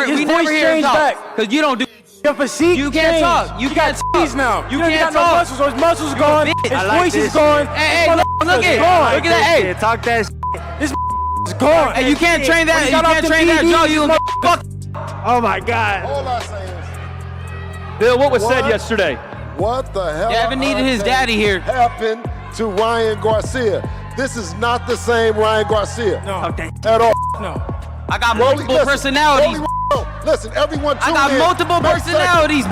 we never hear him talk. Because you don't do. Your physique You can't talk. You can't talk. Now. You can't can't got talk. no muscles. So his muscles gone. His voice is gone. Hey, look at it. Look at that. Hey, talk that shit. This is gone. Hey, you can't train that. You can't train that, Joe. You gonna get fucked. Oh my God. All I say is, Bill, what was said yesterday? what the hell? Devin needed his daddy here. Happened to Ryan Garcia. This is not the same Ryan Garcia No. at all. No. I got Rolly, multiple listen, personalities. Listen, everyone. I got multiple personalities.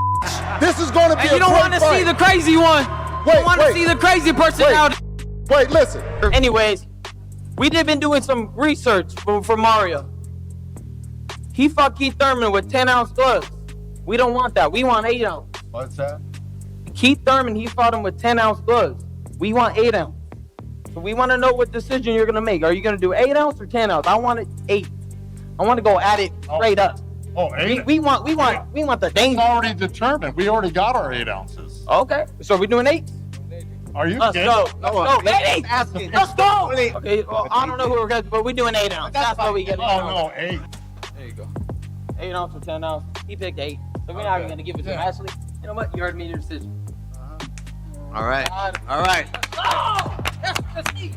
This is going to be And a you don't great want to fight. see the crazy one. Wait, You want to wait. see the crazy personality. Wait, listen. Anyways, we did been doing some research for Mario. He fought Keith Thurman with 10-ounce gloves. We don't want that. We want 8-ounce. What's that? Keith Thurman, he fought him with 10-ounce gloves. We want 8-ounce. So we want to know what decision you're gonna make. Are you gonna do 8-ounce or 10-ounce? I want it 8. I want to go at it straight up. Oh, 8? We want the It's danger. already determined. We already got our 8 ounces. Okay, so we're doing 8. Are you Let's kidding? go. Let's go, baby. Let's go. Okay, well, I don't know who we're gonna, but we're doing 8-ounce. That's what we get. Oh, no, 8. There you go. 8-ounce or 10-ounce. He picked 8. So we're not even gonna give it to him. Ashley, you know what? You heard me your decision. All right. All right. Oh! That's me.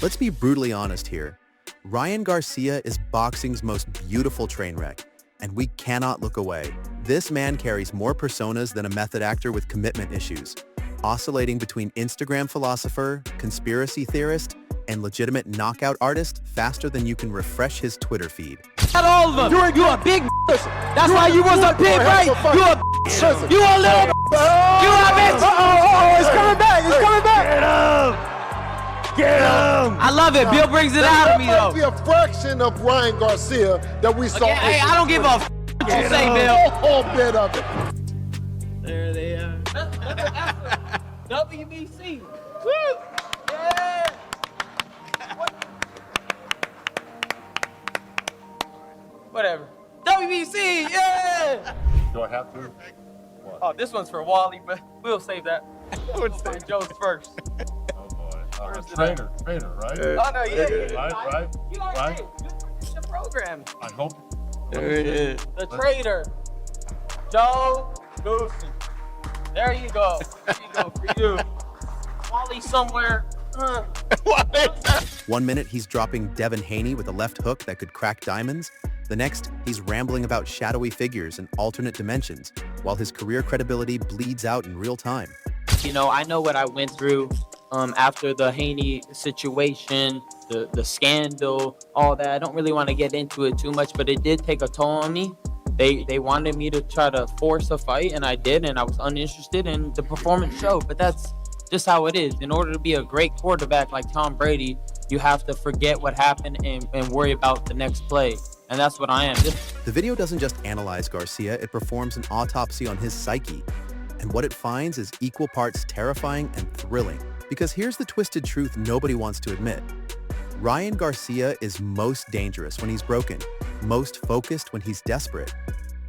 Let's be brutally honest here. Ryan Garcia is boxing's most beautiful train wreck, and we cannot look away. This man carries more personas than a method actor with commitment issues, oscillating between Instagram philosopher, conspiracy theorist, and legitimate knockout artist faster than you can refresh his Twitter feed. Not all of them. You a big. That's why you was a big, right? You a. You a little. You a bitch. Oh, it's coming back. It's coming back. Get him. Get him. I love it. Bill brings it out of me That though. might be a fraction of Ryan Garcia that we saw. Okay, hey, I don't give a f- what you say, Bill. A whole bit of it. There they are. WBC. Woo! Yeah. Whatever. WBC. Yeah. Do I have to? Oh, this one's for Wally, but we'll save that. Joe's first. Oh, boy. Trainer, right? Oh no, yeah. Right. You already did the program. I hope. The trader, Joe Goossen. There you go. There you go for you. Wally somewhere. 1 minute he's dropping Devin Haney with a left hook that could crack diamonds. The next, he's rambling about shadowy figures and alternate dimensions, while his career credibility bleeds out in real time. You know, I know what I went through after the Haney situation, the scandal, all that. I don't really want to get into it too much, but it did take a toll on me. They wanted me to try to force a fight, and I did, and I was uninterested, and the performance showed. But that's just how it is. In order to be a great quarterback like Tom Brady, you have to forget what happened and worry about the next play. And that's what I am. The video doesn't just analyze Garcia, it performs an autopsy on his psyche. And what it finds is equal parts terrifying and thrilling. Because here's the twisted truth nobody wants to admit. Ryan Garcia is most dangerous when he's broken, most focused when he's desperate,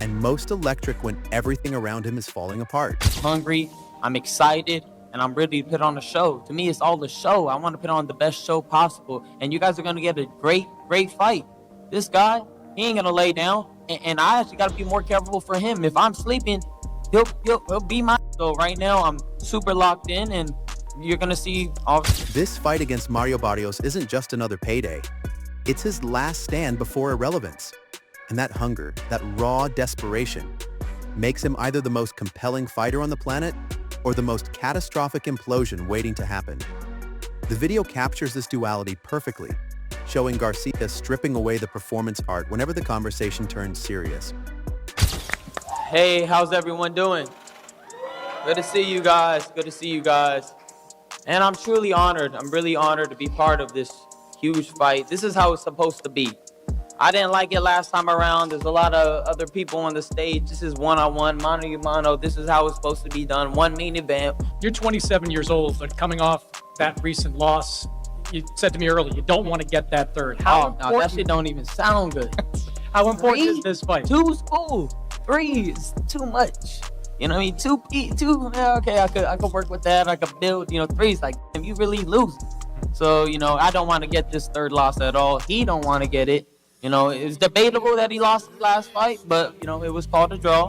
and most electric when everything around him is falling apart. Hungry, I'm excited, and I'm ready to put on a show. To me, it's all a show. I want to put on the best show possible, and you guys are going to get a great fight. This guy, he ain't going to lay down, and I actually got to be more careful for him. If I'm sleeping, he'll be my. So right now, I'm super locked in, and you're going to see all. This fight against Mario Barrios isn't just another payday. It's his last stand before irrelevance. And that hunger, that raw desperation, makes him either the most compelling fighter on the planet or the most catastrophic implosion waiting to happen. The video captures this duality perfectly, showing Garcia stripping away the performance art whenever the conversation turns serious. Hey, how's everyone doing? Good to see you guys. Good to see you guys. And I'm truly honored. I'm really honored to be part of this huge fight. This is how it's supposed to be. I didn't like it last time around. There's a lot of other people on the stage. This is one-on-one, mano-a-mano. This is how it's supposed to be done. One main event. You're 27 years old, but coming off that recent loss, you said to me earlier, you don't want to get that third. How important? That shit don't even sound good. How important is this fight? 2's cool. 3 is too much. You know what I mean? 2, yeah, okay, I could work with that. I could build, 3 is like, you really lose. So, I don't want to get this third loss at all. He don't want to get it. You know, it's debatable that he lost his last fight, but, you know, it was called a draw.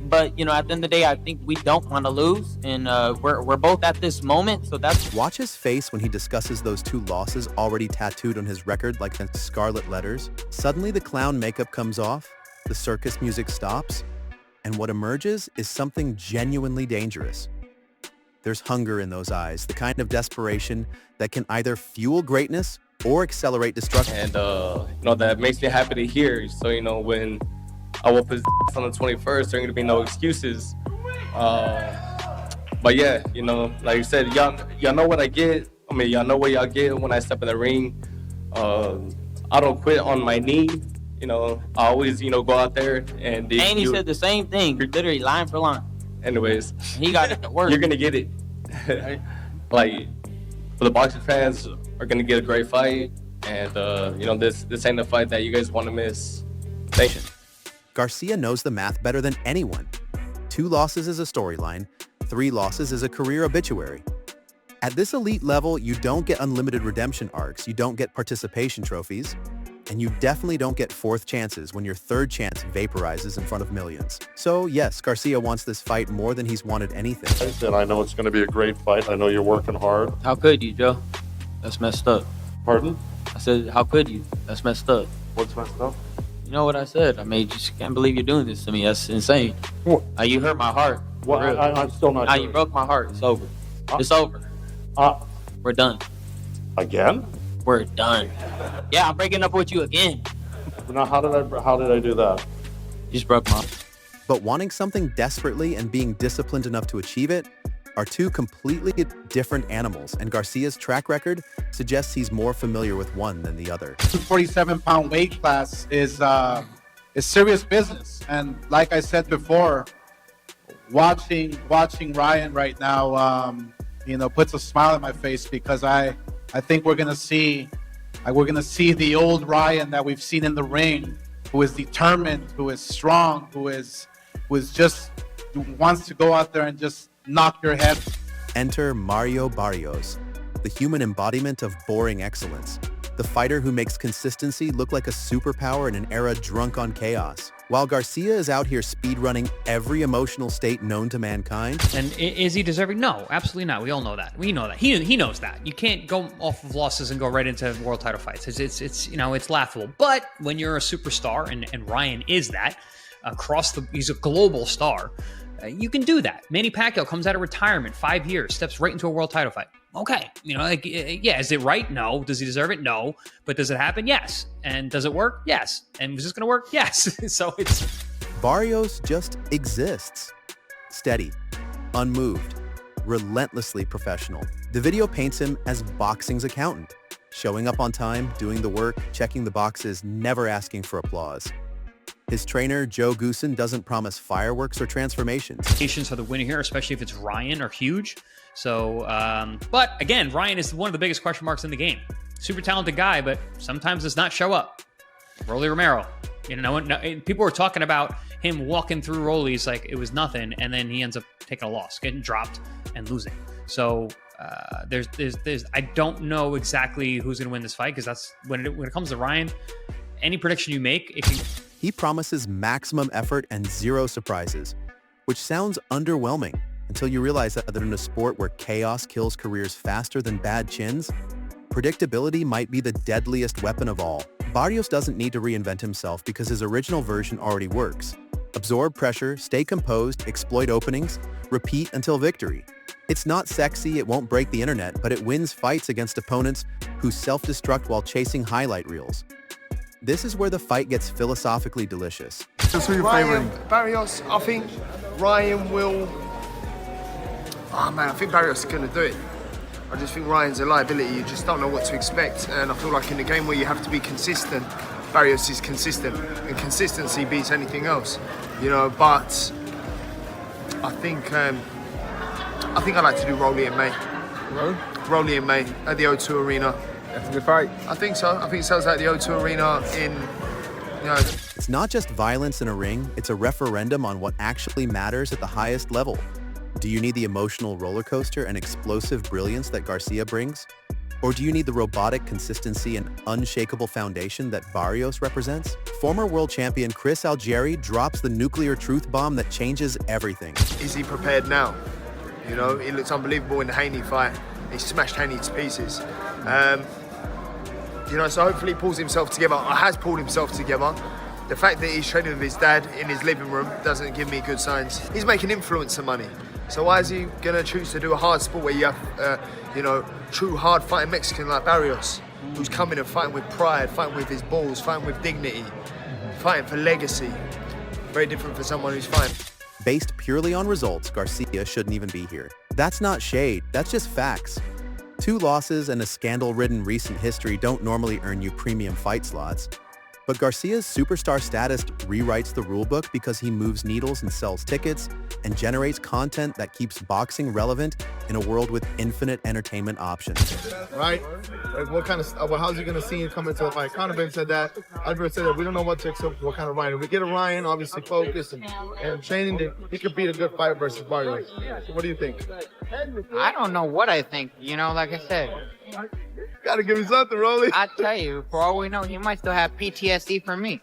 But, you know, at the end of the day, I think we don't want to lose. And we're both at this moment, so that's... Watch his face when he discusses those 2 losses already tattooed on his record like in scarlet letters. Suddenly the clown makeup comes off, the circus music stops, and what emerges is something genuinely dangerous. There's hunger in those eyes, the kind of desperation that can either fuel greatness or accelerate destruction. And, you know, that makes me happy to hear. So, you know, when I will put on the 21st, there ain't gonna be no excuses. But yeah, you know, like you said, y'all know what I get. I mean, y'all know what y'all get when I step in the ring. I don't quit on my knee. You know, I always, you know, go out there and... Haney said the same thing, literally line for line. Anyways. He got it to work. You're gonna get it. Like, for the boxing fans are gonna get a great fight. And, you know, this ain't a fight that you guys want to miss. Thank you. Garcia knows the math better than anyone. 2 losses is a storyline, 3 losses is a career obituary. At this elite level, you don't get unlimited redemption arcs, you don't get participation trophies, and you definitely don't get 4th chances when your 3rd chance vaporizes in front of millions. So yes, Garcia wants this fight more than he's wanted anything. I said, I know it's going to be a great fight. I know you're working hard. How could you, Joe? That's messed up. Pardon? I said, how could you? That's messed up. What's messed up? You know what I said? I mean, you just can't believe you're doing this to me. That's insane. What? You hurt my heart. Well, I'm still not sure. You broke my heart. It's over. It's over. We're done. Again? We're done. Yeah, I'm breaking up with you again. Now, how did I do that? You just broke my heart. But wanting something desperately and being disciplined enough to achieve it are 2 completely different animals, and Garcia's track record suggests he's more familiar with one than the other. 47-pound weight class is serious business, and like I said before, watching Ryan right now, you know, puts a smile on my face because I think we're gonna see the old Ryan that we've seen in the ring, who is determined, who is strong, who wants to go out there and just knock your head. Enter Mario Barrios, the human embodiment of boring excellence, the fighter who makes consistency look like a superpower in an era drunk on chaos. While Garcia is out here speedrunning every emotional state known to mankind. And is he deserving? No, absolutely not. We all know that. We know that. He knows that. You can't go off of losses and go right into world title fights. It's you know, it's laughable. But when you're a superstar, and Ryan is that, he's a global star, you can do that. Manny Pacquiao comes out of retirement, 5 years, steps right into a world title fight. Okay, you know, like, yeah, is it right? No. Does he deserve it? No. But does it happen? Yes. And does it work? Yes. And is this going to work? Yes. So it's... Barrios just exists. Steady, unmoved, relentlessly professional. The video paints him as boxing's accountant, showing up on time, doing the work, checking the boxes, never asking for applause. His trainer, Joe Goossen, doesn't promise fireworks or transformations. Patience for the winner here, especially if it's Ryan, are huge. So, but again, Ryan is one of the biggest question marks in the game. Super talented guy, but sometimes does not show up. Rolly Romero, you know, people were talking about him walking through Rolly's like it was nothing, and then he ends up taking a loss, getting dropped and losing. So there's I don't know exactly who's going to win this fight, because that's when it comes to Ryan, any prediction you make, it can... He promises maximum effort and 0 surprises, which sounds underwhelming until you realize that in a sport where chaos kills careers faster than bad chins, predictability might be the deadliest weapon of all. Barrios doesn't need to reinvent himself because his original version already works. Absorb pressure, stay composed, exploit openings, repeat until victory. It's not sexy, it won't break the internet, but it wins fights against opponents who self-destruct while chasing highlight reels. This is where the fight gets philosophically delicious. Ryan Barrios, I think Ryan will... Oh man, I think Barrios is going to do it. I just think Ryan's a liability. You just don't know what to expect. And I feel like in a game where you have to be consistent, Barrios is consistent. And consistency beats anything else. You know, but I think I'd like to do Rolly in May. Rolly in May at the O2 Arena. That's a good fight. I think so. I think it sells at the O2 Arena in, you know... It's not just violence in a ring, it's a referendum on what actually matters at the highest level. Do you need the emotional roller coaster and explosive brilliance that Garcia brings? Or do you need the robotic consistency and unshakable foundation that Barrios represents? Former world champion Chris Algieri drops the nuclear truth bomb that changes everything. Is he prepared now? You know, he looks unbelievable in the Haney fight. He smashed Haney to pieces. You know, so hopefully he pulls himself together, or has pulled himself together. The fact that he's training with his dad in his living room doesn't give me good signs. He's making influencer money. So why is he gonna choose to do a hard sport where you have, you know, true hard fighting Mexican like Barrios, who's coming and fighting with pride, fighting with his balls, fighting with dignity, fighting for legacy. Very different for someone who's fighting. Based purely on results, Garcia shouldn't even be here. That's not shade, that's just facts. 2 losses and a scandal-ridden recent history don't normally earn you premium fight slots. But Garcia's superstar status rewrites the rulebook because he moves needles and sells tickets and generates content that keeps boxing relevant in a world with infinite entertainment options. Right? Like what kind of, well, how's he going to see him come into a fight? Conor Ben said that. Alberto said that we don't know what to expect, what kind of Ryan. If we get a Ryan, obviously focused and training, he could beat a good fight versus Barrios. So what do you think? I don't know what I think. You know, like I said. Gotta give me something, Rolly. I tell you, for all we know, he might still have PTSD from me.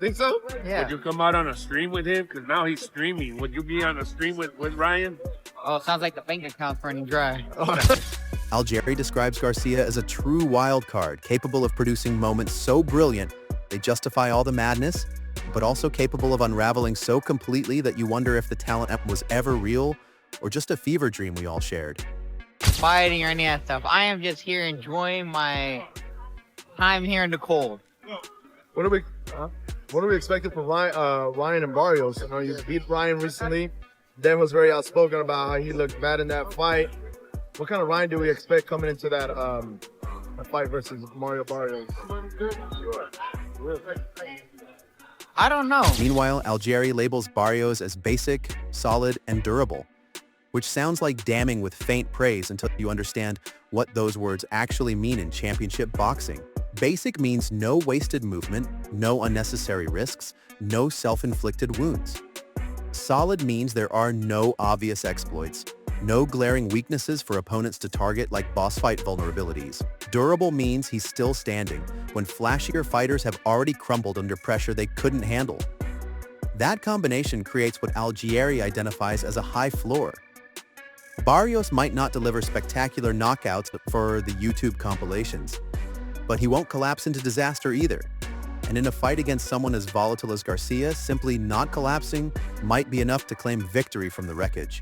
Think so? Yeah. Would you come out on a stream with him? Because now he's streaming. Would you be on a stream with Ryan? Oh, sounds like the bank account's running dry. Algieri describes Garcia as a true wild card, capable of producing moments so brilliant they justify all the madness, but also capable of unraveling so completely that you wonder if the talent was ever real or just a fever dream we all shared. Fighting or any of that stuff. I am just here enjoying my time here in the cold. What are we expecting from Ryan and Barrios? You know, you beat Ryan recently. Dan was very outspoken about how he looked bad in that fight. What kind of Ryan do we expect coming into that fight versus Mario Barrios? I don't know. Meanwhile, Algieri labels Barrios as basic, solid, and durable, which sounds like damning with faint praise until you understand what those words actually mean in championship boxing. Basic means no wasted movement, no unnecessary risks, no self-inflicted wounds. Solid means there are no obvious exploits, no glaring weaknesses for opponents to target like boss fight vulnerabilities. Durable means he's still standing when flashier fighters have already crumbled under pressure they couldn't handle. That combination creates what Algieri identifies as a high floor. Barrios might not deliver spectacular knockouts for the YouTube compilations, but he won't collapse into disaster either. And in a fight against someone as volatile as Garcia, simply not collapsing might be enough to claim victory from the wreckage.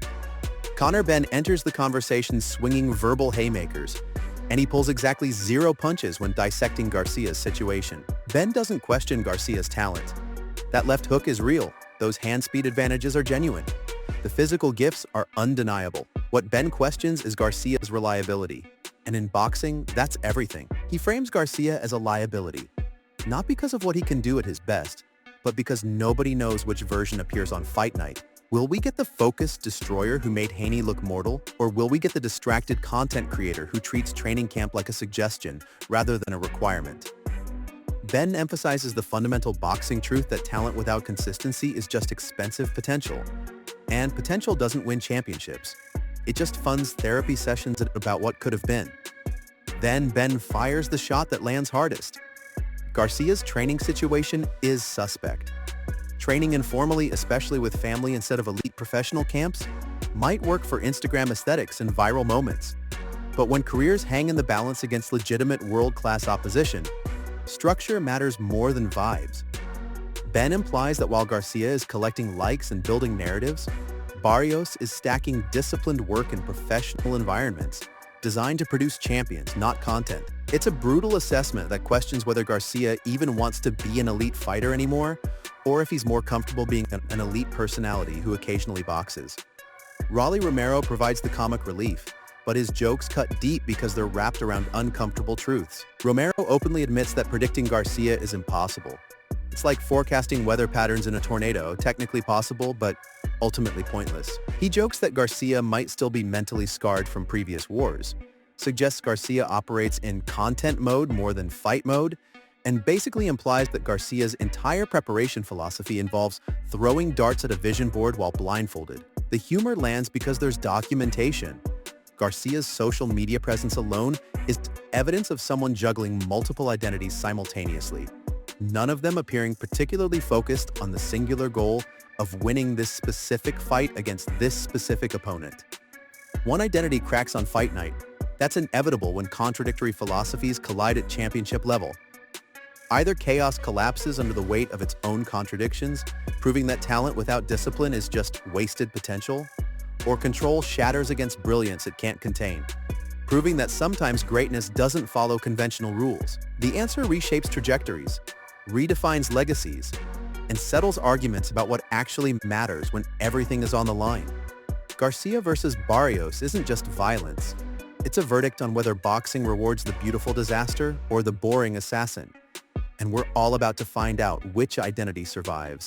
Conor Ben enters the conversation swinging verbal haymakers, and he pulls exactly 0 punches when dissecting Garcia's situation. Ben doesn't question Garcia's talent. That left hook is real. Those hand speed advantages are genuine. The physical gifts are undeniable. What Ben questions is Garcia's reliability. And in boxing, that's everything. He frames Garcia as a liability, not because of what he can do at his best, but because nobody knows which version appears on fight night. Will we get the focused destroyer who made Haney look mortal, or will we get the distracted content creator who treats training camp like a suggestion rather than a requirement? Ben emphasizes the fundamental boxing truth that talent without consistency is just expensive potential. And potential doesn't win championships. It just funds therapy sessions about what could have been. Then Ben fires the shot that lands hardest. Garcia's training situation is suspect. Training informally, especially with family instead of elite professional camps, might work for Instagram aesthetics and viral moments. But when careers hang in the balance against legitimate world-class opposition, structure matters more than vibes. Ben implies that while Garcia is collecting likes and building narratives, Barrios is stacking disciplined work in professional environments, designed to produce champions, not content. It's a brutal assessment that questions whether Garcia even wants to be an elite fighter anymore, or if he's more comfortable being an elite personality who occasionally boxes. Rolly Romero provides the comic relief, but his jokes cut deep because they're wrapped around uncomfortable truths. Romero openly admits that predicting Garcia is impossible. It's like forecasting weather patterns in a tornado, technically possible, but ultimately pointless. He jokes that Garcia might still be mentally scarred from previous wars, suggests Garcia operates in content mode more than fight mode, and basically implies that Garcia's entire preparation philosophy involves throwing darts at a vision board while blindfolded. The humor lands because there's documentation. Garcia's social media presence alone is evidence of someone juggling multiple identities simultaneously, none of them appearing particularly focused on the singular goal of winning this specific fight against this specific opponent. One identity cracks on fight night. That's inevitable when contradictory philosophies collide at championship level. Either chaos collapses under the weight of its own contradictions, proving that talent without discipline is just wasted potential, or control shatters against brilliance it can't contain, proving that sometimes greatness doesn't follow conventional rules. The answer reshapes trajectories, redefines legacies, and settles arguments about what actually matters when everything is on the line. Garcia versus Barrios isn't just violence. It's a verdict on whether boxing rewards the beautiful disaster or the boring assassin. And we're all about to find out which identity survives.